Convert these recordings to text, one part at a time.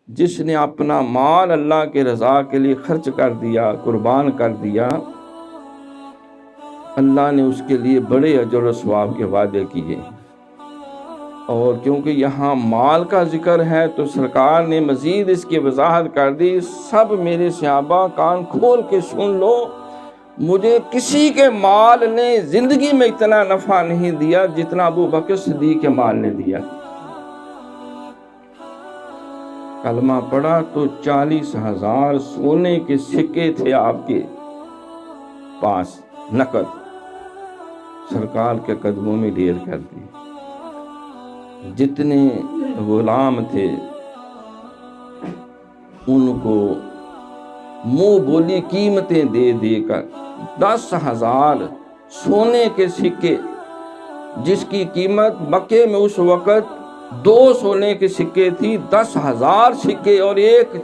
جس نے اپنا مال اللہ کے رضا کے لیے خرچ کر دیا، قربان کر دیا، اللہ نے اس کے لیے بڑے اجر و ثواب کے وعدے کیے۔ اور کیونکہ یہاں مال کا ذکر ہے تو سرکار نے مزید اس کی وضاحت کر دی، سب میرے صحابہ کان کھول کے سن لو، مجھے کسی کے مال نے زندگی میں اتنا نفع نہیں دیا جتنا ابو بکر صدیق کے مال نے دیا۔ کلمہ پڑھا تو 40,000 سونے کے سکے تھے آپ کے پاس نقد، سرکار کے قدموں میں ڈھیر کر دی۔ جتنے غلام تھے ان کو منہ بولی قیمتیں دے دے کر 10,000 سونے کے سکے، جس کی قیمت مکے میں اس وقت 2 سونے کے سکے تھی، 10,000 سکے اور ایک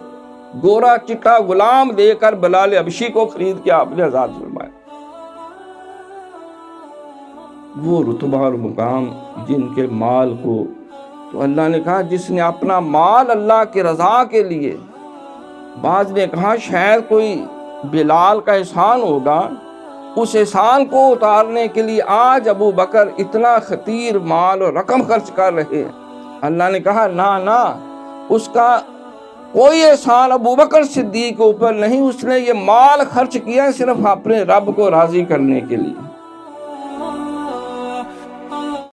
گورا چٹا غلام دے کر بلال حبشی کو خرید کے آپ نے آزاد فرمایا۔ وہ رتبہ اور مقام جن کے مال کو تو اللہ نے کہا جس نے اپنا مال اللہ کے رضا کے لیے، بعض نے کہا شاید کوئی بلال کا احسان ہوگا، اس احسان کو اتارنے کے لیے آج ابو بکر اتنا خطیر مال اور رقم خرچ کر رہے ہیں۔ اللہ نے کہا نہ، اس کا کوئی احسان ابو بکر صدیق کے اوپر نہیں، اس نے یہ مال خرچ کیا صرف اپنے رب کو راضی کرنے کے لیے۔